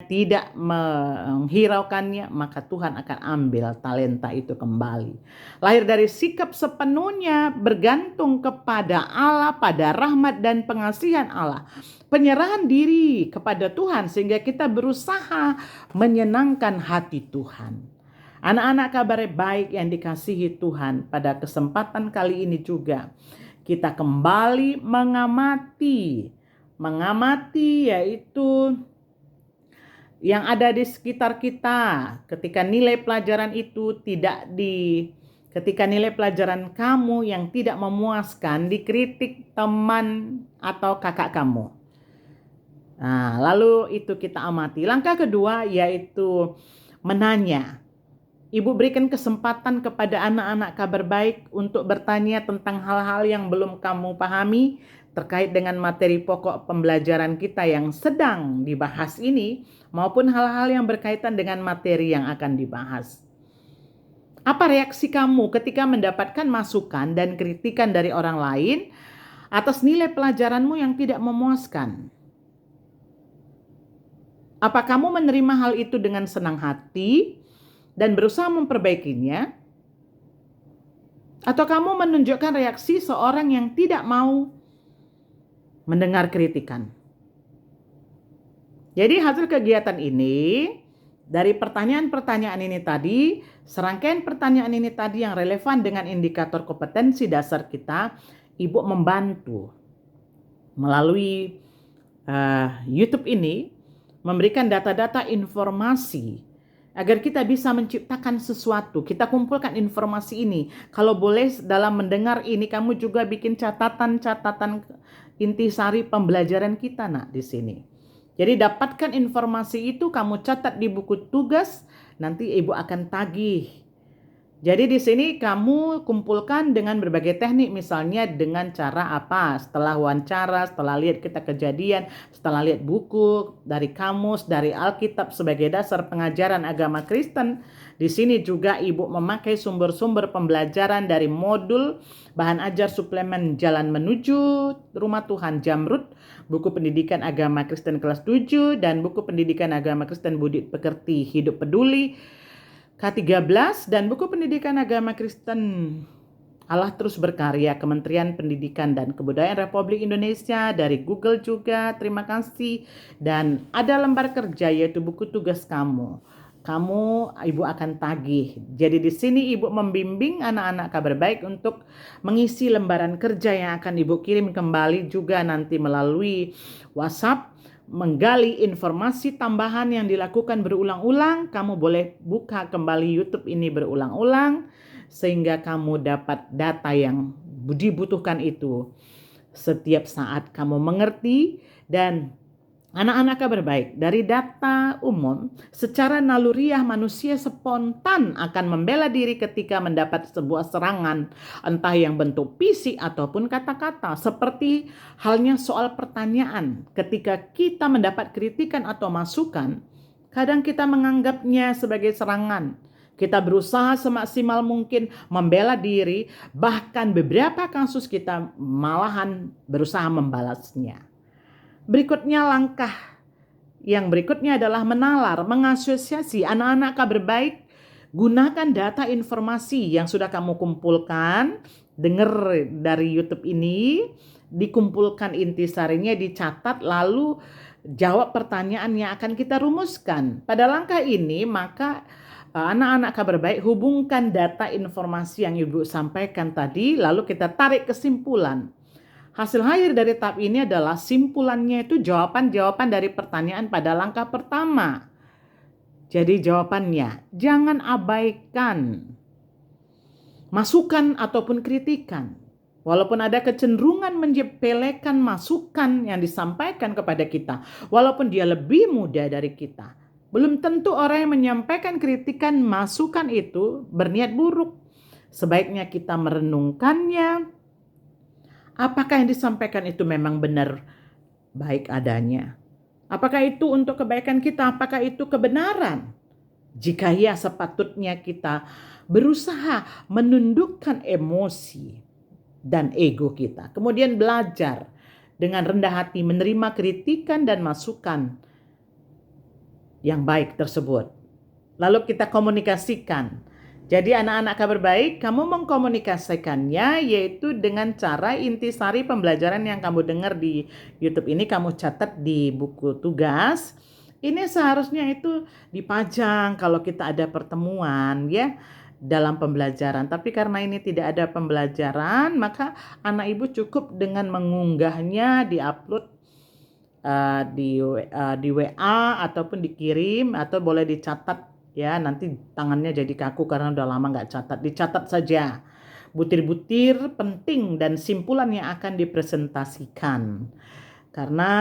tidak menghiraukannya, maka Tuhan akan ambil talenta itu kembali. Lahir dari sikap sepenuhnya bergantung kepada Allah, pada rahmat dan pengasihan Allah. Penyerahan diri kepada Tuhan sehingga kita berusaha menyenangkan hati Tuhan. Anak-anak kabar baik yang dikasihi Tuhan, pada kesempatan kali ini juga kita kembali mengamati yaitu yang ada di sekitar kita. Ketika nilai pelajaran kamu yang tidak memuaskan dikritik teman atau kakak kamu. Nah, lalu itu kita amati. Langkah kedua yaitu menanya. Ibu berikan kesempatan kepada anak-anak kabar baik untuk bertanya tentang hal-hal yang belum kamu pahami terkait dengan materi pokok pembelajaran kita yang sedang dibahas ini, maupun hal-hal yang berkaitan dengan materi yang akan dibahas. Apa reaksi kamu ketika mendapatkan masukan dan kritikan dari orang lain atas nilai pelajaranmu yang tidak memuaskan? Apa kamu menerima hal itu dengan senang hati dan berusaha memperbaikinya? Atau kamu menunjukkan reaksi seorang yang tidak mau mendengar kritikan? Jadi hasil kegiatan ini, dari pertanyaan-pertanyaan ini tadi, serangkaian pertanyaan ini tadi yang relevan dengan indikator kompetensi dasar kita, Ibu membantu melalui YouTube ini memberikan data-data informasi agar kita bisa menciptakan sesuatu. Kita kumpulkan informasi ini. Kalau boleh dalam mendengar ini kamu juga bikin catatan-catatan intisari pembelajaran kita di sini. Jadi dapatkan informasi itu, kamu catat di buku tugas, nanti Ibu akan tagih. Jadi di sini kamu kumpulkan dengan berbagai teknik, misalnya dengan cara apa? Setelah wawancara, setelah lihat kita kejadian, setelah lihat buku dari kamus, dari Alkitab sebagai dasar pengajaran agama Kristen. Di sini juga Ibu memakai sumber-sumber pembelajaran dari modul bahan ajar suplemen Jalan Menuju Rumah Tuhan Jamrud, buku pendidikan agama Kristen kelas 7, dan buku pendidikan agama Kristen Budi Pekerti Hidup Peduli K13, dan buku pendidikan agama Kristen Allah Terus Berkarya Kementerian Pendidikan dan Kebudayaan Republik Indonesia dari Google juga. Terima kasih. Dan ada lembar kerja yaitu buku tugas kamu. Ibu akan tagih. Jadi di sini Ibu membimbing anak-anak kabar baik untuk mengisi lembaran kerja yang akan Ibu kirim kembali juga nanti melalui WhatsApp. Menggali informasi tambahan yang dilakukan berulang-ulang, kamu boleh buka kembali YouTube ini berulang-ulang sehingga kamu dapat data yang dibutuhkan itu setiap saat kamu mengerti. Dan anak-anak kabar baik, dari data umum, secara naluriah manusia spontan akan membela diri ketika mendapat sebuah serangan, entah yang bentuk fisik ataupun kata-kata. Seperti halnya soal pertanyaan, ketika kita mendapat kritikan atau masukan, kadang kita menganggapnya sebagai serangan. Kita berusaha semaksimal mungkin membela diri, bahkan beberapa kasus kita malahan berusaha membalasnya. Langkah yang berikutnya adalah menalar, mengasosiasi. Anak-anak kabar baik, gunakan data informasi yang sudah kamu kumpulkan, dengar dari YouTube ini, dikumpulkan intisarinya, dicatat, lalu jawab pertanyaan yang akan kita rumuskan. Pada langkah ini, maka anak-anak kabar baik hubungkan data informasi yang Ibu sampaikan tadi, lalu kita tarik kesimpulan. Hasil akhir dari tahap ini adalah simpulannya itu jawaban-jawaban dari pertanyaan pada langkah pertama. Jadi jawabannya, jangan abaikan masukan ataupun kritikan. Walaupun ada kecenderungan menyepelekan masukan yang disampaikan kepada kita, walaupun dia lebih muda dari kita, belum tentu orang yang menyampaikan kritikan masukan itu berniat buruk. Sebaiknya kita merenungkannya. Apakah yang disampaikan itu memang benar baik adanya? Apakah itu untuk kebaikan kita? Apakah itu kebenaran? Jika ya, sepatutnya kita berusaha menundukkan emosi dan ego kita. Kemudian belajar dengan rendah hati menerima kritikan dan masukan yang baik tersebut. Lalu kita komunikasikan. Jadi anak-anak kabar baik, kamu mengkomunikasikannya yaitu dengan cara intisari pembelajaran yang kamu dengar di YouTube ini kamu catat di buku tugas. Ini seharusnya itu dipajang kalau kita ada pertemuan ya dalam pembelajaran. Tapi karena ini tidak ada pembelajaran, maka anak ibu cukup dengan mengunggahnya, diupload di WA ataupun dikirim atau boleh dicatat. Ya, nanti tangannya jadi kaku karena udah lama nggak catat. Dicatat saja butir-butir penting dan simpulan yang akan dipresentasikan. Karena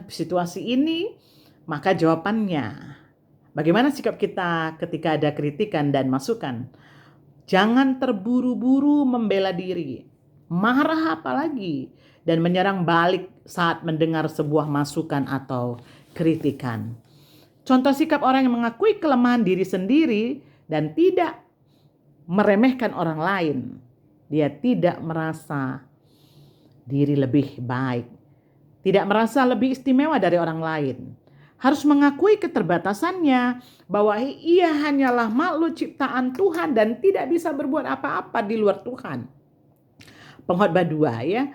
situasi ini, maka jawabannya. Bagaimana sikap kita ketika ada kritikan dan masukan? Jangan terburu-buru membela diri. Marah apalagi dan menyerang balik saat mendengar sebuah masukan atau kritikan. Contoh sikap orang yang mengakui kelemahan diri sendiri dan tidak meremehkan orang lain. Dia tidak merasa diri lebih baik. Tidak merasa lebih istimewa dari orang lain. Harus mengakui keterbatasannya bahwa ia hanyalah makhluk ciptaan Tuhan dan tidak bisa berbuat apa-apa di luar Tuhan. Pengkhotbah 2 ya.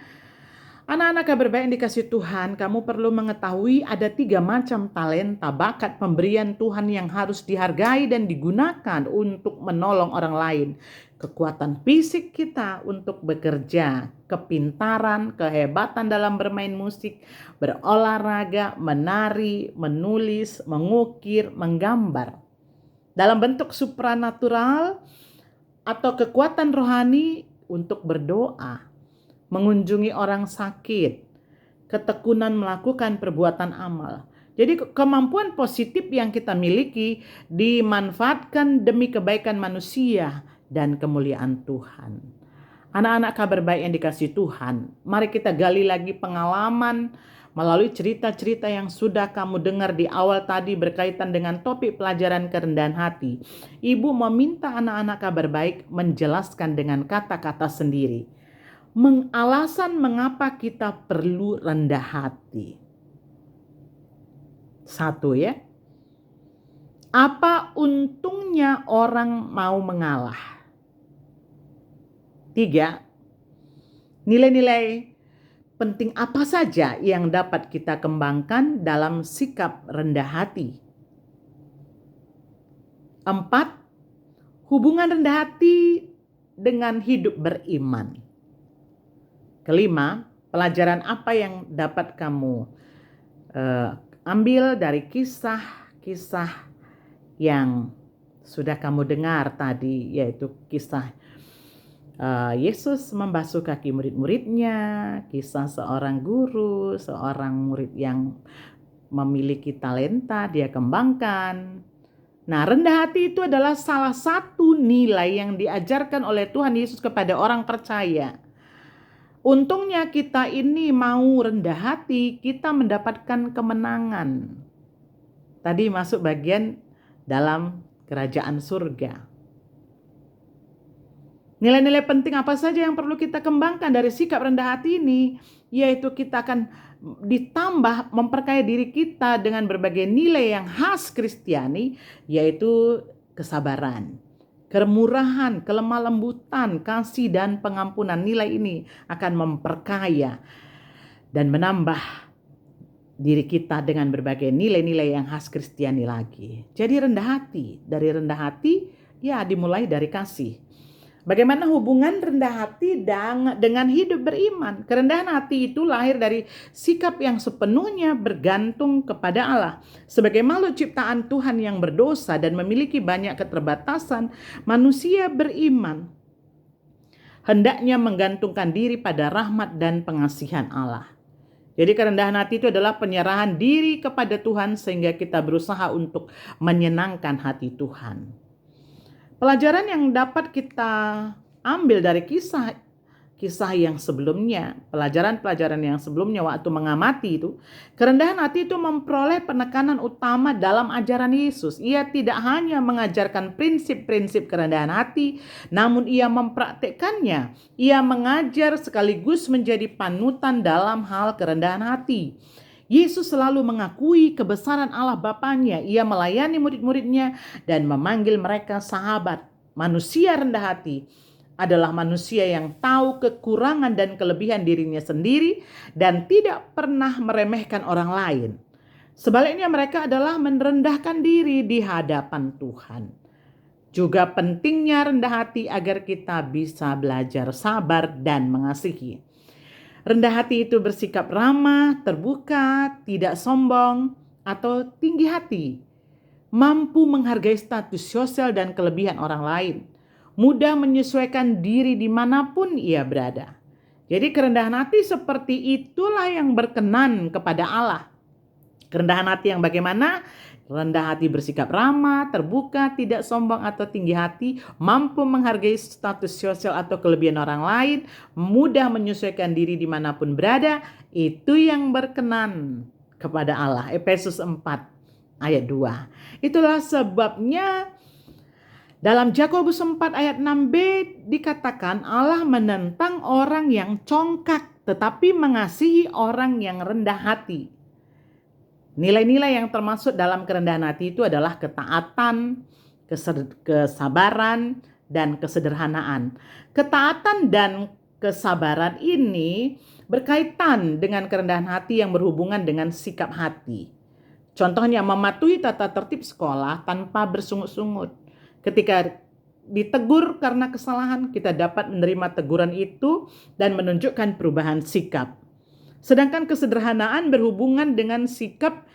Anak-anak kabar baik yang dikasih Tuhan, kamu perlu mengetahui ada 3 macam talenta, bakat, pemberian Tuhan yang harus dihargai dan digunakan untuk menolong orang lain. Kekuatan fisik kita untuk bekerja, kepintaran, kehebatan dalam bermain musik, berolahraga, menari, menulis, mengukir, menggambar. Dalam bentuk supranatural atau kekuatan rohani untuk berdoa, mengunjungi orang sakit, ketekunan melakukan perbuatan amal. Jadi kemampuan positif yang kita miliki dimanfaatkan demi kebaikan manusia dan kemuliaan Tuhan. Anak-anak kabar baik yang dikasih Tuhan, mari kita gali lagi pengalaman melalui cerita-cerita yang sudah kamu dengar di awal tadi berkaitan dengan topik pelajaran kerendahan hati. Ibu meminta anak-anak kabar baik menjelaskan dengan kata-kata sendiri alasan mengapa kita perlu rendah hati. 1 ya. Apa untungnya orang mau mengalah? 3. Nilai-nilai penting apa saja yang dapat kita kembangkan dalam sikap rendah hati? 4. Hubungan rendah hati dengan hidup beriman. 5. Pelajaran apa yang dapat kamu ambil dari kisah-kisah yang sudah kamu dengar tadi, yaitu kisah Yesus membasuh kaki murid-muridnya, kisah seorang guru, seorang murid yang memiliki talenta, dia kembangkan. Nah, rendah hati itu adalah salah satu nilai yang diajarkan oleh Tuhan Yesus kepada orang percaya. Untungnya kita ini mau rendah hati, kita mendapatkan kemenangan. Tadi masuk bagian dalam kerajaan surga. Nilai-nilai penting apa saja yang perlu kita kembangkan dari sikap rendah hati ini? Yaitu kita akan ditambah memperkaya diri kita dengan berbagai nilai yang khas Kristiani, yaitu kesabaran, kemurahan, kelemah lembutan, kasih dan pengampunan. Nilai ini akan memperkaya dan menambah diri kita dengan berbagai nilai-nilai yang khas Kristiani lagi. Jadi rendah hati, dari rendah hati ya dimulai dari kasih. Bagaimana hubungan rendah hati dengan hidup beriman? Kerendahan hati itu lahir dari sikap yang sepenuhnya bergantung kepada Allah. Sebagai makhluk ciptaan Tuhan yang berdosa dan memiliki banyak keterbatasan, manusia beriman hendaknya menggantungkan diri pada rahmat dan pengasihan Allah. Jadi kerendahan hati itu adalah penyerahan diri kepada Tuhan sehingga kita berusaha untuk menyenangkan hati Tuhan. Pelajaran yang dapat kita ambil dari kisah yang sebelumnya, pelajaran-pelajaran yang sebelumnya waktu mengamati itu, kerendahan hati itu memperoleh penekanan utama dalam ajaran Yesus. Ia tidak hanya mengajarkan prinsip-prinsip kerendahan hati, namun ia mempraktikkannya. Ia mengajar sekaligus menjadi panutan dalam hal kerendahan hati. Yesus selalu mengakui kebesaran Allah Bapanya. Ia melayani murid-muridnya dan memanggil mereka sahabat. Manusia rendah hati adalah manusia yang tahu kekurangan dan kelebihan dirinya sendiri dan tidak pernah meremehkan orang lain. Sebaliknya mereka adalah merendahkan diri di hadapan Tuhan. Juga pentingnya rendah hati agar kita bisa belajar sabar dan mengasihi. Rendah hati itu bersikap ramah, terbuka, tidak sombong, atau tinggi hati. Mampu menghargai status sosial dan kelebihan orang lain. Mudah menyesuaikan diri dimanapun ia berada. Jadi kerendahan hati seperti itulah yang berkenan kepada Allah. Kerendahan hati yang bagaimana? Rendah hati bersikap ramah, terbuka, tidak sombong atau tinggi hati, mampu menghargai status sosial atau kelebihan orang lain, mudah menyesuaikan diri dimanapun berada, itu yang berkenan kepada Allah. Efesus 4 ayat 2. Itulah sebabnya dalam Yakobus 4 ayat 6b dikatakan Allah menentang orang yang congkak tetapi mengasihi orang yang rendah hati. Nilai-nilai yang termasuk dalam kerendahan hati itu adalah ketaatan, kesabaran, dan kesederhanaan. Ketaatan dan kesabaran ini berkaitan dengan kerendahan hati yang berhubungan dengan sikap hati. Contohnya mematuhi tata tertib sekolah tanpa bersungut-sungut. Ketika ditegur karena kesalahan, kita dapat menerima teguran itu dan menunjukkan perubahan sikap. Sedangkan kesederhanaan berhubungan dengan sikap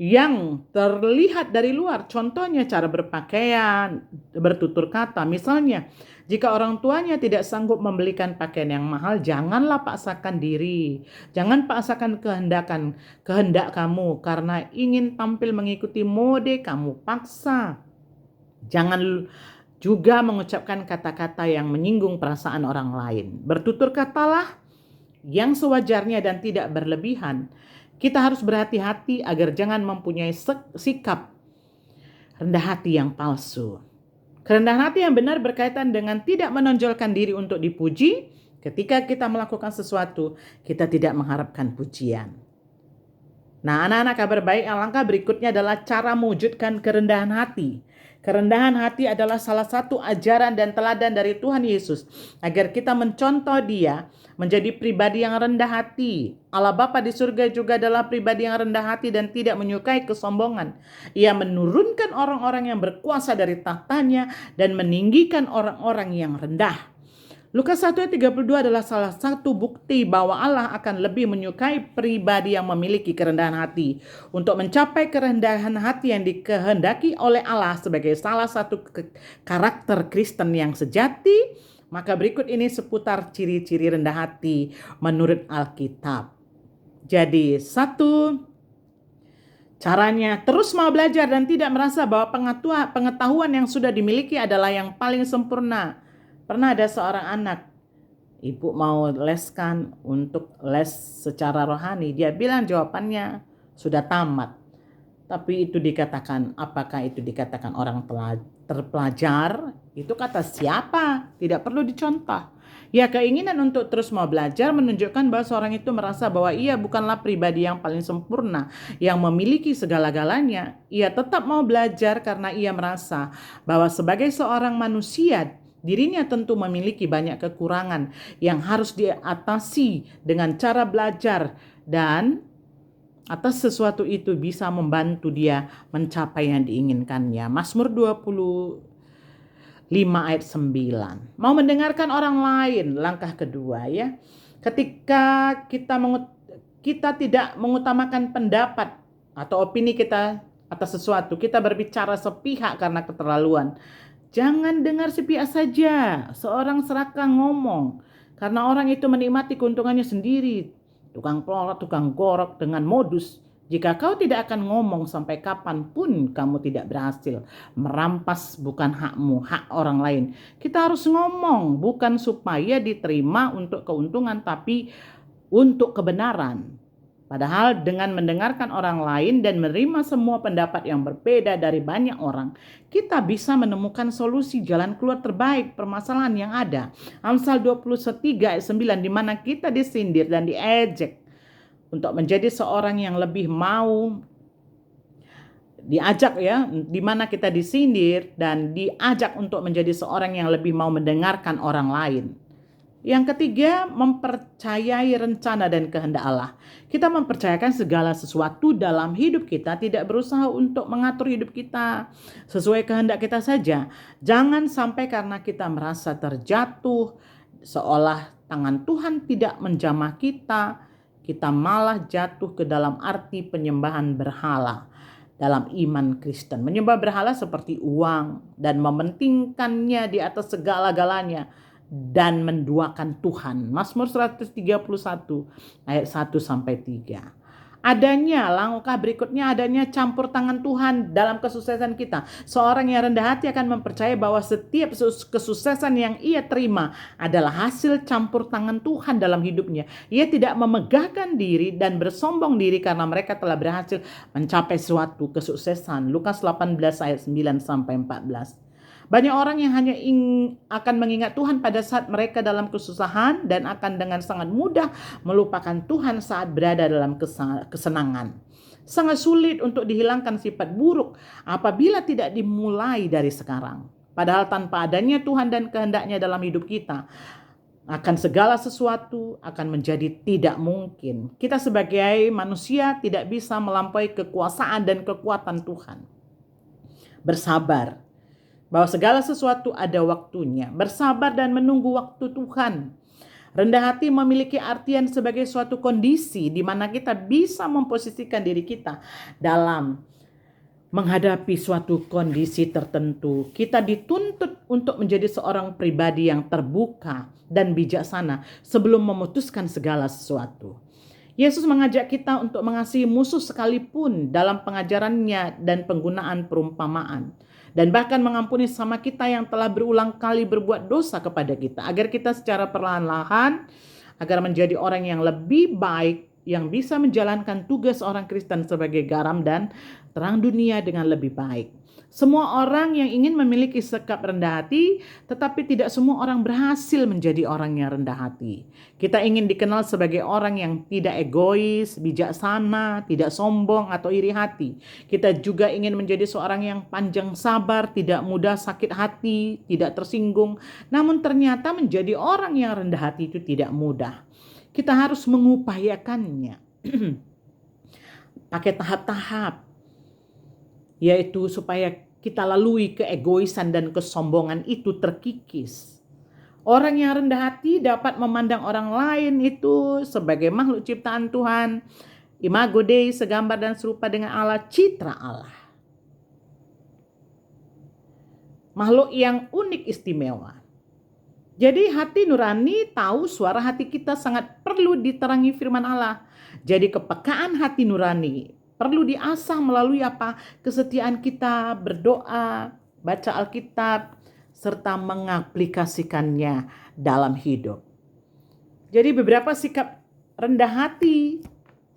yang terlihat dari luar. Contohnya cara berpakaian, bertutur kata. Misalnya, jika orang tuanya tidak sanggup membelikan pakaian yang mahal, janganlah paksakan diri. Jangan paksakan kehendak kamu karena ingin tampil mengikuti mode, kamu paksa. Jangan juga mengucapkan kata-kata yang menyinggung perasaan orang lain. Bertutur katalah yang sewajarnya dan tidak berlebihan. Kita harus berhati-hati agar jangan mempunyai sikap rendah hati yang palsu. Kerendahan hati yang benar berkaitan dengan tidak menonjolkan diri untuk dipuji. Ketika kita melakukan sesuatu, kita tidak mengharapkan pujian. Nah, anak-anak, kabar baik, alangkah berikutnya adalah cara mewujudkan kerendahan hati. Kerendahan hati adalah salah satu ajaran dan teladan dari Tuhan Yesus agar kita mencontoh Dia menjadi pribadi yang rendah hati. Allah Bapa di surga juga adalah pribadi yang rendah hati dan tidak menyukai kesombongan. Ia menurunkan orang-orang yang berkuasa dari tahtanya dan meninggikan orang-orang yang rendah. Lukas 1 ayat 32 adalah salah satu bukti bahwa Allah akan lebih menyukai pribadi yang memiliki kerendahan hati. Untuk mencapai kerendahan hati yang dikehendaki oleh Allah sebagai salah satu karakter Kristen yang sejati, maka berikut ini seputar ciri-ciri rendah hati menurut Alkitab. Jadi, satu, caranya terus mau belajar dan tidak merasa bahwa pengetahuan yang sudah dimiliki adalah yang paling sempurna. Pernah ada seorang anak, ibu mau leskan untuk les secara rohani. Dia bilang jawabannya sudah tamat. Tapi itu dikatakan, apakah itu dikatakan orang terpelajar? Itu kata siapa? Tidak perlu dicontoh. Ya, keinginan untuk terus mau belajar menunjukkan bahwa seorang itu merasa bahwa ia bukanlah pribadi yang paling sempurna, yang memiliki segala-galanya. Ia tetap mau belajar karena ia merasa bahwa sebagai seorang manusia, dirinya tentu memiliki banyak kekurangan yang harus diatasi dengan cara belajar, dan atas sesuatu itu bisa membantu dia mencapai yang diinginkannya. Mazmur 25 ayat 9. Mau mendengarkan orang lain, langkah kedua ya. Ketika kita tidak mengutamakan pendapat atau opini kita atas sesuatu, kita berbicara sepihak karena keterlaluan. Jangan dengar sepihak saja. Seorang serakah ngomong karena orang itu menikmati keuntungannya sendiri. Tukang pelorot, tukang gorok dengan modus. Jika kau tidak akan ngomong sampai kapanpun, kamu tidak berhasil. Merampas bukan hakmu, hak orang lain. Kita harus ngomong bukan supaya diterima untuk keuntungan, tapi untuk kebenaran. Padahal dengan mendengarkan orang lain dan menerima semua pendapat yang berbeda dari banyak orang, kita bisa menemukan solusi jalan keluar terbaik permasalahan yang ada. Amsal 23 ayat 9, di mana kita disindir dan diejek untuk menjadi seorang yang lebih mau diajak ya, di mana kita disindir dan diajak untuk menjadi seorang yang lebih mau mendengarkan orang lain. Yang ketiga, mempercayai rencana dan kehendak Allah. Kita mempercayakan segala sesuatu dalam hidup kita, tidak berusaha untuk mengatur hidup kita sesuai kehendak kita saja. Jangan sampai karena kita merasa terjatuh, seolah tangan Tuhan tidak menjamah kita, kita malah jatuh ke dalam arti penyembahan berhala. Dalam iman Kristen, menyembah berhala seperti uang dan mementingkannya di atas segala-galanya dan menduakan Tuhan. Mazmur 131 ayat 1 sampai 3. Langkah berikutnya adanya campur tangan Tuhan dalam kesuksesan kita. Seorang yang rendah hati akan mempercayai bahwa setiap kesuksesan yang ia terima adalah hasil campur tangan Tuhan dalam hidupnya. Ia tidak memegahkan diri dan bersombong diri karena mereka telah berhasil mencapai suatu kesuksesan. Lukas 18 ayat 9 sampai 14. Banyak orang yang hanya akan mengingat Tuhan pada saat mereka dalam kesusahan dan akan dengan sangat mudah melupakan Tuhan saat berada dalam kesenangan. Sangat sulit untuk dihilangkan sifat buruk apabila tidak dimulai dari sekarang. Padahal tanpa adanya Tuhan dan kehendaknya dalam hidup kita, akan segala sesuatu akan menjadi tidak mungkin. Kita sebagai manusia tidak bisa melampaui kekuasaan dan kekuatan Tuhan. Bersabar. Bahwa segala sesuatu ada waktunya. Bersabar dan menunggu waktu Tuhan. Rendah hati memiliki artian sebagai suatu kondisi di mana kita bisa memposisikan diri kita dalam menghadapi suatu kondisi tertentu. Kita dituntut untuk menjadi seorang pribadi yang terbuka dan bijaksana sebelum memutuskan segala sesuatu. Yesus mengajak kita untuk mengasihi musuh sekalipun dalam pengajarannya dan penggunaan perumpamaan. Dan bahkan mengampuni sama kita yang telah berulang kali berbuat dosa kepada kita. Agar kita secara perlahan-lahan, agar menjadi orang yang lebih baik, yang bisa menjalankan tugas orang Kristen sebagai garam dan terang dunia dengan lebih baik. Semua orang yang ingin memiliki sikap rendah hati, tetapi tidak semua orang berhasil menjadi orang yang rendah hati. Kita ingin dikenal sebagai orang yang tidak egois, bijaksana, tidak sombong atau iri hati. Kita juga ingin menjadi seorang yang panjang sabar, tidak mudah sakit hati, tidak tersinggung. Namun ternyata menjadi orang yang rendah hati itu tidak mudah. Kita harus mengupayakannya pakai tahap-tahap, yaitu supaya kita lalui keegoisan dan kesombongan itu terkikis. Orang yang rendah hati dapat memandang orang lain itu sebagai makhluk ciptaan Tuhan, imago Dei, segambar dan serupa dengan Allah, citra Allah. Makhluk yang unik istimewa. Jadi hati nurani tahu suara hati kita sangat perlu diterangi firman Allah. Jadi kepekaan hati nurani perlu diasah melalui apa? Kesetiaan kita berdoa, baca Alkitab, serta mengaplikasikannya dalam hidup. Jadi beberapa sikap rendah hati.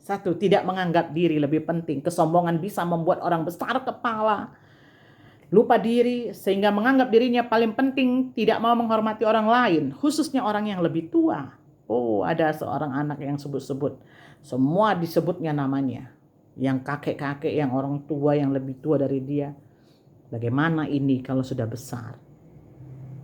1. Tidak menganggap diri lebih penting. Kesombongan bisa membuat orang besar kepala, lupa diri, sehingga menganggap dirinya paling penting, tidak mau menghormati orang lain, khususnya orang yang lebih tua. Ada seorang anak yang sebut-sebut. Semua disebutnya namanya. Yang kakek-kakek, yang orang tua yang lebih tua dari dia. Bagaimana ini kalau sudah besar?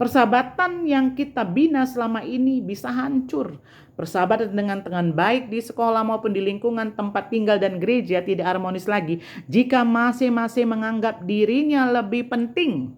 Persahabatan yang kita bina selama ini bisa hancur. Persahabatan dengan teman baik di sekolah maupun di lingkungan tempat tinggal dan gereja tidak harmonis lagi jika masing-masing menganggap dirinya lebih penting.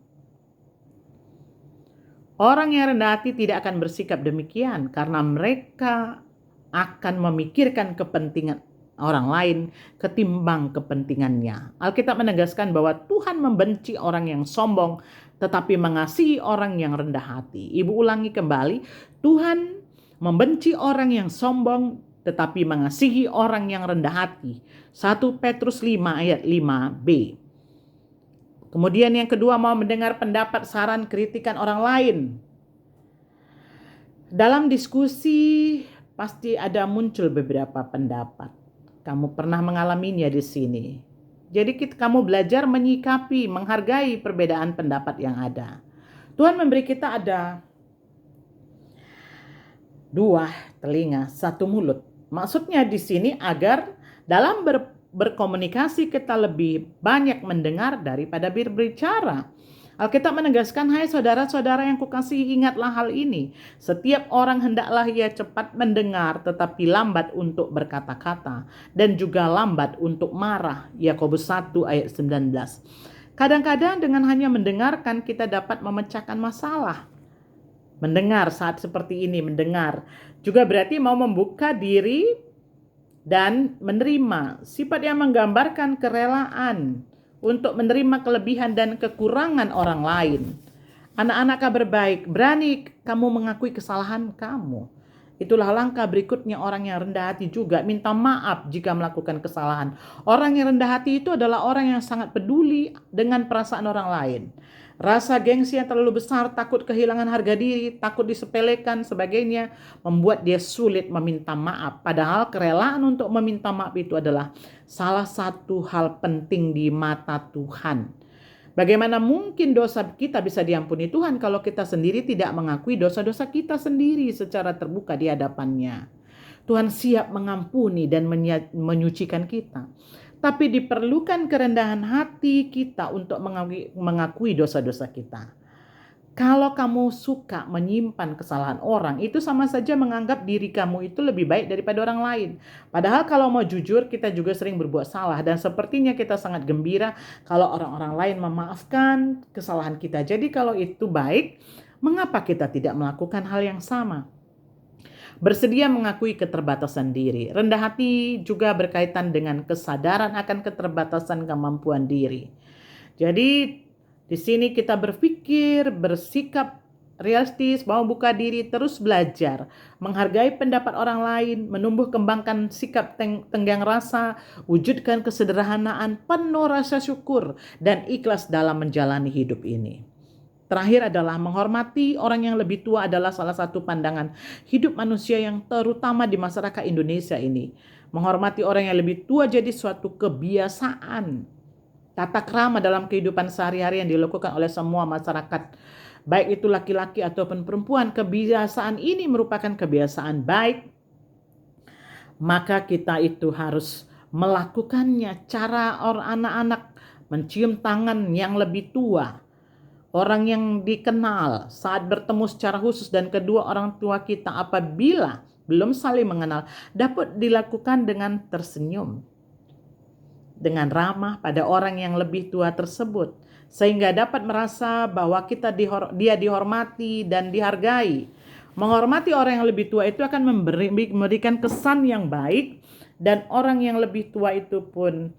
Orang yang rendah hati tidak akan bersikap demikian karena mereka akan memikirkan kepentingan orang lain ketimbang kepentingannya. Alkitab menegaskan bahwa Tuhan membenci orang yang sombong tetapi mengasihi orang yang rendah hati. Ibu ulangi kembali, Tuhan membenci orang yang sombong tetapi mengasihi orang yang rendah hati. 1 Petrus 5 ayat 5b. Kemudian yang kedua, mau mendengar pendapat, saran, kritikan orang lain. Dalam diskusi pasti ada muncul beberapa pendapat. Kamu pernah mengalaminya di sini. Jadi kamu belajar menyikapi, menghargai perbedaan pendapat yang ada. Tuhan memberi kita ada 2 telinga, 1 mulut. Maksudnya di sini agar dalam berkomunikasi kita lebih banyak mendengar daripada berbicara. Alkitab menegaskan, hai saudara-saudara yang kukasihi, ingatlah hal ini. Setiap orang hendaklah ia cepat mendengar tetapi lambat untuk berkata-kata dan juga lambat untuk marah. Yakobus 1 ayat 19. Kadang-kadang dengan hanya mendengarkan kita dapat memecahkan masalah. Mendengar saat seperti ini, mendengar juga berarti mau membuka diri dan menerima. Sifat yang menggambarkan kerelaan untuk menerima kelebihan dan kekurangan orang lain. Anak-anak kabar baik, berani kamu mengakui kesalahan kamu. Itulah langkah berikutnya orang yang rendah hati juga minta maaf jika melakukan kesalahan. Orang yang rendah hati itu adalah orang yang sangat peduli dengan perasaan orang lain. Rasa gengsi yang terlalu besar, takut kehilangan harga diri, takut disepelekan, sebagainya, membuat dia sulit meminta maaf. Padahal kerelaan untuk meminta maaf itu adalah salah satu hal penting di mata Tuhan. Bagaimana mungkin dosa kita bisa diampuni Tuhan kalau kita sendiri tidak mengakui dosa-dosa kita sendiri secara terbuka di hadapannya? Tuhan siap mengampuni dan menyucikan kita. Tapi diperlukan kerendahan hati kita untuk mengakui dosa-dosa kita. Kalau kamu suka menyimpan kesalahan orang, itu sama saja menganggap diri kamu itu lebih baik daripada orang lain. Padahal kalau mau jujur, kita juga sering berbuat salah. Dan sepertinya kita sangat gembira kalau orang-orang lain memaafkan kesalahan kita. Jadi kalau itu baik, mengapa kita tidak melakukan hal yang sama? Bersedia mengakui keterbatasan diri. Rendah hati juga berkaitan dengan kesadaran akan keterbatasan kemampuan diri. Jadi di sini kita berpikir, bersikap realistis, mau buka diri, terus belajar, menghargai pendapat orang lain, menumbuh kembangkan sikap tenggang rasa, wujudkan kesederhanaan, penuh rasa syukur, dan ikhlas dalam menjalani hidup ini. Terakhir adalah menghormati orang yang lebih tua adalah salah satu pandangan hidup manusia yang terutama di masyarakat Indonesia ini. Menghormati orang yang lebih tua jadi suatu kebiasaan. Tata krama dalam kehidupan sehari-hari yang dilakukan oleh semua masyarakat, baik itu laki-laki ataupun perempuan. Kebiasaan ini merupakan kebiasaan baik, maka kita itu harus melakukannya. Cara anak-anak mencium tangan yang lebih tua, orang yang dikenal saat bertemu secara khusus, dan kedua orang tua kita apabila belum saling mengenal, dapat dilakukan dengan tersenyum, dengan ramah pada orang yang lebih tua tersebut, sehingga dapat merasa bahwa dia dihormati dan dihargai. Menghormati orang yang lebih tua itu akan memberikan kesan yang baik, dan orang yang lebih tua itu pun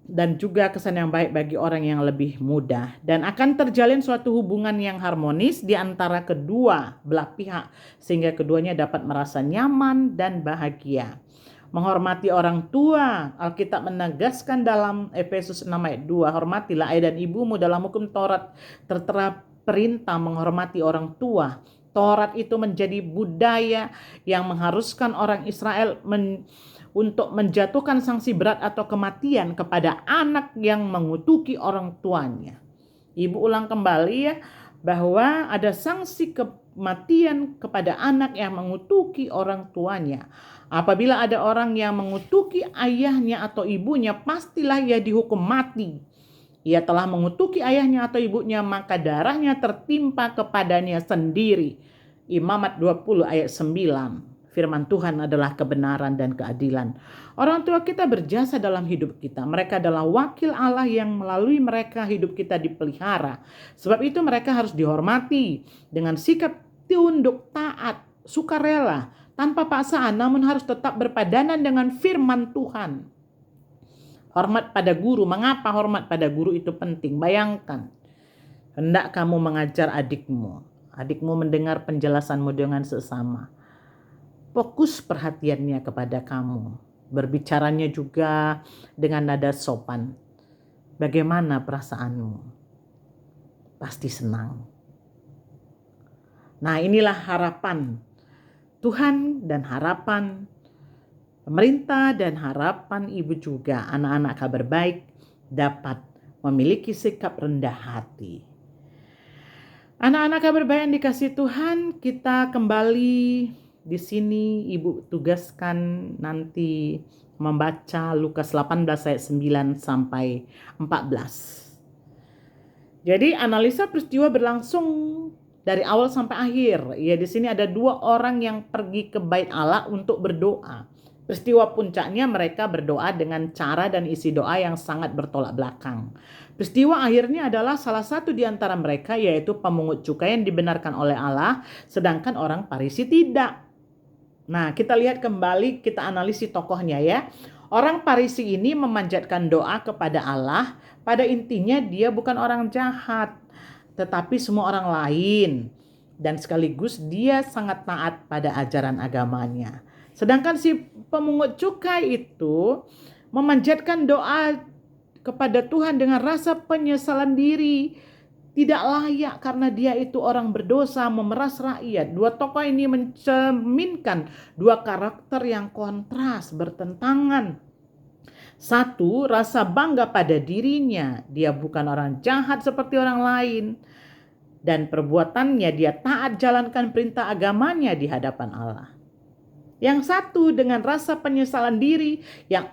dan juga kesan yang baik bagi orang yang lebih muda, dan akan terjalin suatu hubungan yang harmonis di antara kedua belah pihak sehingga keduanya dapat merasa nyaman dan bahagia. Menghormati orang tua, Alkitab menegaskan dalam Efesus 6 ayat 2, hormatilah ayah dan ibumu. Dalam hukum Taurat tertera perintah menghormati orang tua. Taurat itu menjadi budaya yang mengharuskan orang Israel untuk menjatuhkan sanksi berat atau kematian kepada anak yang mengutuki orang tuanya. Ibu ulang kembali ya, bahwa ada sanksi kematian kepada anak yang mengutuki orang tuanya. Apabila ada orang yang mengutuki ayahnya atau ibunya, pastilah ia dihukum mati. Ia telah mengutuki ayahnya atau ibunya, maka darahnya tertimpa kepadanya sendiri. Imamat 20 ayat 9. Firman Tuhan adalah kebenaran dan keadilan. Orang tua kita berjasa dalam hidup kita. Mereka adalah wakil Allah yang melalui mereka hidup kita dipelihara. Sebab itu mereka harus dihormati dengan sikap tunduk, taat, sukarela, tanpa paksaan, namun harus tetap berpadanan dengan firman Tuhan. Hormat pada guru. Mengapa hormat pada guru itu penting? Bayangkan, hendak kamu mengajar adikmu. Adikmu mendengar penjelasanmu dengan seksama. Fokus perhatiannya kepada kamu. Berbicaranya juga dengan nada sopan. Bagaimana perasaanmu? Pasti senang. Nah, inilah harapan Tuhan dan harapan pemerintah dan harapan ibu juga. Anak-anak kabar baik dapat memiliki sikap rendah hati. Anak-anak kabar baik yang dikasihi Tuhan, kita kembali di sini Ibu tugaskan nanti membaca Lukas 18 ayat 9 sampai 14. Jadi analisa peristiwa berlangsung dari awal sampai akhir. Ya, di sini ada 2 orang yang pergi ke bait Allah untuk berdoa. Peristiwa puncaknya mereka berdoa dengan cara dan isi doa yang sangat bertolak belakang. Peristiwa akhirnya adalah salah satu di antara mereka, yaitu pemungut cukai yang dibenarkan oleh Allah, sedangkan orang Farisi tidak. Nah, kita lihat kembali, kita analisis tokohnya ya. Orang Farisi ini memanjatkan doa kepada Allah. Pada intinya dia bukan orang jahat, tetapi semua orang lain. Dan sekaligus dia sangat taat pada ajaran agamanya. Sedangkan si pemungut cukai itu memanjatkan doa kepada Tuhan dengan rasa penyesalan diri. Tidak layak karena dia itu orang berdosa, memeras rakyat. 2 tokoh ini mencerminkan 2 karakter yang kontras, bertentangan. 1, rasa bangga pada dirinya. Dia bukan orang jahat seperti orang lain. Dan perbuatannya dia taat jalankan perintah agamanya di hadapan Allah. Yang 1 dengan rasa penyesalan diri yang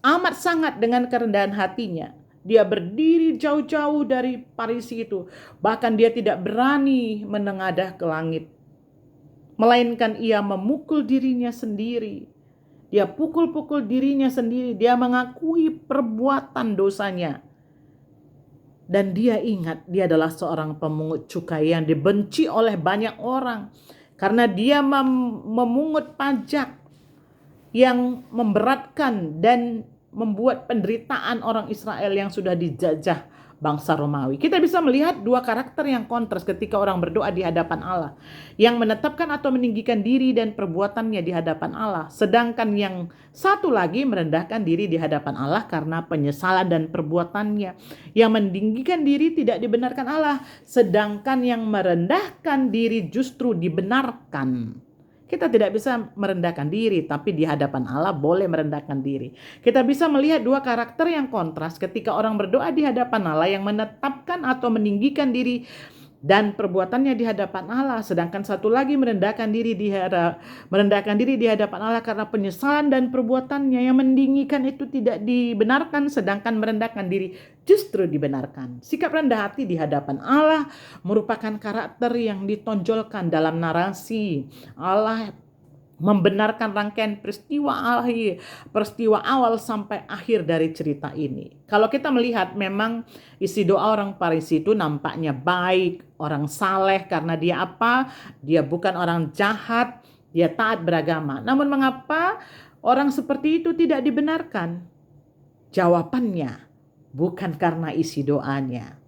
amat sangat dengan kerendahan hatinya. Dia berdiri jauh-jauh dari Farisi itu. Bahkan dia tidak berani menengadah ke langit. Melainkan ia memukul dirinya sendiri. Dia pukul-pukul dirinya sendiri. Dia mengakui perbuatan dosanya. Dan dia ingat dia adalah seorang pemungut cukai yang dibenci oleh banyak orang. Karena dia memungut pajak yang memberatkan dan membuat penderitaan orang Israel yang sudah dijajah bangsa Romawi. Kita bisa melihat 2 karakter yang kontras ketika orang berdoa di hadapan Allah. Yang menetapkan atau meninggikan diri dan perbuatannya di hadapan Allah. Sedangkan yang satu lagi merendahkan diri di hadapan Allah karena penyesalan dan perbuatannya. Yang meninggikan diri tidak dibenarkan Allah. Sedangkan yang merendahkan diri justru dibenarkan. Kita tidak bisa merendahkan diri, tapi di hadapan Allah boleh merendahkan diri. Kita bisa melihat 2 karakter yang kontras ketika orang berdoa di hadapan Allah yang menetapkan atau meninggikan diri dan perbuatannya di hadapan Allah, sedangkan satu lagi merendahkan diri di hadapan Allah karena penyesalan dan perbuatannya. Yang meninggikan itu tidak dibenarkan, sedangkan merendahkan diri justru dibenarkan. Sikap rendah hati di hadapan Allah merupakan karakter yang ditonjolkan dalam narasi. Allah membenarkan rangkaian peristiwa awal sampai akhir dari cerita ini. Kalau kita melihat memang isi doa orang Farisi itu nampaknya baik, orang saleh karena dia apa? Dia bukan orang jahat, dia taat beragama. Namun mengapa orang seperti itu tidak dibenarkan? Jawabannya bukan karena isi doanya,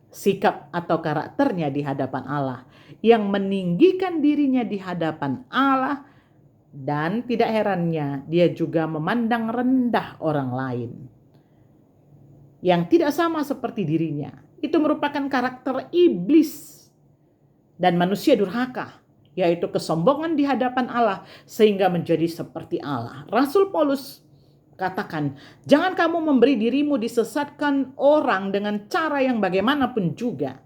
sikap atau karakternya di hadapan Allah yang meninggikan dirinya di hadapan Allah. Dan tidak herannya dia juga memandang rendah orang lain yang tidak sama seperti dirinya. Itu merupakan karakter iblis dan manusia durhaka, yaitu kesombongan di hadapan Allah sehingga menjadi seperti Allah. Rasul Paulus katakan, jangan kamu memberi dirimu disesatkan orang dengan cara yang bagaimanapun juga.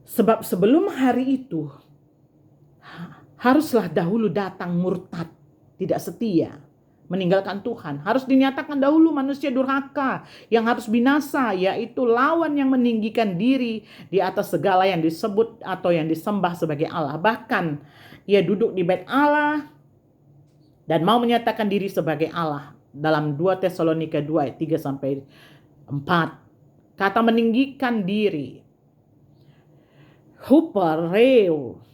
Sebab sebelum hari itu haruslah dahulu datang murtad, tidak setia, meninggalkan Tuhan. Harus dinyatakan dahulu manusia durhaka yang harus binasa, yaitu lawan yang meninggikan diri di atas segala yang disebut atau yang disembah sebagai Allah. Bahkan ia duduk di bait Allah dan mau menyatakan diri sebagai Allah. Dalam 2 Tesalonika 2 ayat 3 sampai 4. Kata meninggikan diri, hupereo,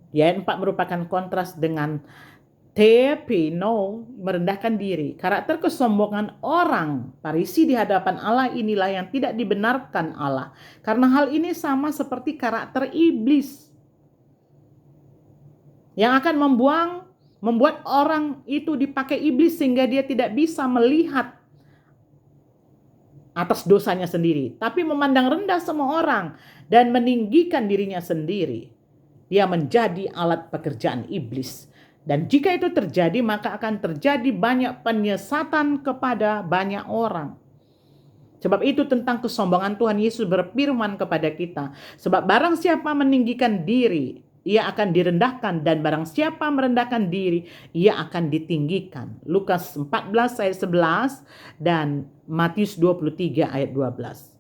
di ayat 4 merupakan kontras dengan tepino, merendahkan diri. Karakter kesombongan orang Farisi di hadapan Allah inilah yang tidak dibenarkan Allah. Karena hal ini sama seperti karakter iblis yang akan membuat orang itu dipakai iblis sehingga dia tidak bisa melihat atas dosanya sendiri, tapi memandang rendah semua orang dan meninggikan dirinya sendiri. Dia menjadi alat pekerjaan iblis. Dan jika itu terjadi, maka akan terjadi banyak penyesatan kepada banyak orang. Sebab itu tentang kesombongan Tuhan Yesus berfirman kepada kita. Sebab barang siapa meninggikan diri ia akan direndahkan, dan barang siapa merendahkan diri, ia akan ditinggikan. Lukas 14 ayat 11 dan Matius 23 ayat 12.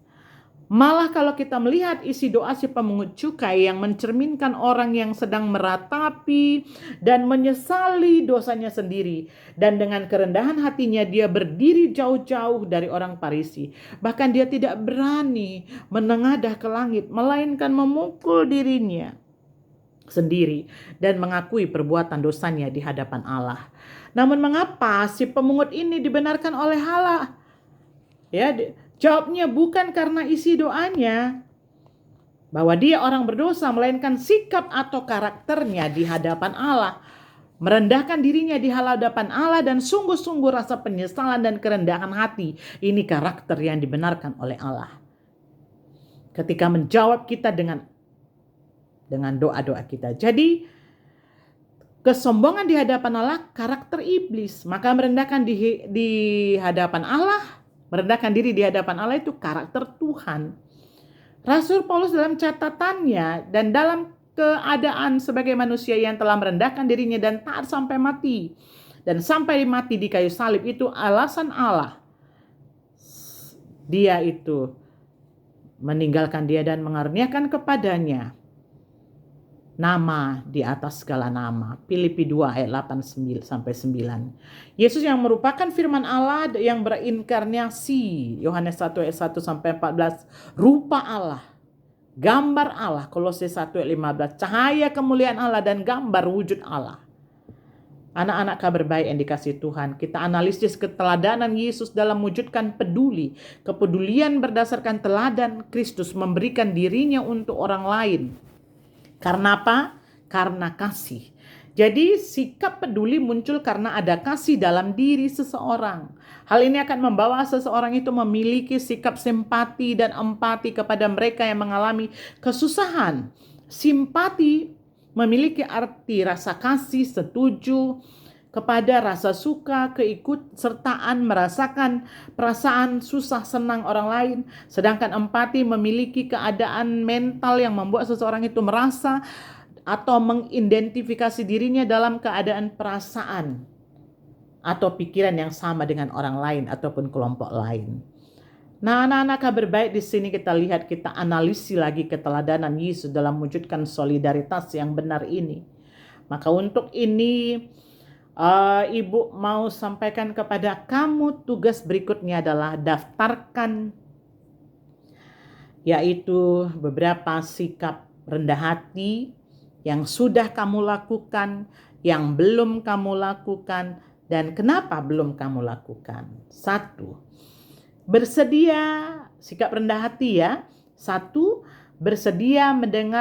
Malah kalau kita melihat isi doa si pemungut cukai yang mencerminkan orang yang sedang meratapi dan menyesali dosanya sendiri, dan dengan kerendahan hatinya dia berdiri jauh-jauh dari orang Farisi. Bahkan dia tidak berani menengadah ke langit, melainkan memukul dirinya sendiri dan mengakui perbuatan dosanya di hadapan Allah. Namun mengapa si pemungut ini dibenarkan oleh Allah? Ya, jawabnya bukan karena isi doanya bahwa dia orang berdosa, melainkan sikap atau karakternya di hadapan Allah. Merendahkan dirinya di hadapan Allah dan sungguh-sungguh rasa penyesalan dan kerendahan hati. Ini karakter yang dibenarkan oleh Allah. Ketika menjawab kita dengan doa-doa kita. Jadi kesombongan di hadapan Allah karakter iblis. Maka merendahkan di hadapan Allah, merendahkan diri di hadapan Allah itu karakter Tuhan. Rasul Paulus dalam catatannya dan dalam keadaan sebagai manusia yang telah merendahkan dirinya dan taat sampai mati, dan sampai mati di kayu salib, itu alasan Allah dia itu meninggalkan dia dan mengaruniakan kepadanya nama di atas segala nama. Filipi 2 ayat 8 sampai 9. Yesus yang merupakan firman Allah yang berinkarnasi. Yohanes 1 ayat 1 sampai 14. Rupa Allah, gambar Allah. Kolose 1 ayat 15. Cahaya kemuliaan Allah dan gambar wujud Allah. Anak-anak kabar baik yang dikasihi Tuhan, kita analisis keteladanan Yesus dalam mewujudkan kepedulian berdasarkan teladan Kristus memberikan dirinya untuk orang lain. Karena apa? Karena kasih. Jadi sikap peduli muncul karena ada kasih dalam diri seseorang. Hal ini akan membawa seseorang itu memiliki sikap simpati dan empati kepada mereka yang mengalami kesusahan. Simpati memiliki arti rasa kasih, setuju kepada rasa suka, keikutsertaan, merasakan perasaan susah senang orang lain. Sedangkan empati memiliki keadaan mental yang membuat seseorang itu merasa atau mengidentifikasi dirinya dalam keadaan perasaan atau pikiran yang sama dengan orang lain ataupun kelompok lain. Nah, anak-anak kabar baik, di sini kita lihat, kita analisis lagi keteladanan Yesus dalam mewujudkan solidaritas yang benar ini. Maka untuk ini Ibu mau sampaikan kepada kamu, tugas berikutnya adalah daftarkan yaitu beberapa sikap rendah hati yang sudah kamu lakukan, yang belum kamu lakukan, dan kenapa belum kamu lakukan. 1. Bersedia, sikap rendah hati ya. 1. Bersedia mendengar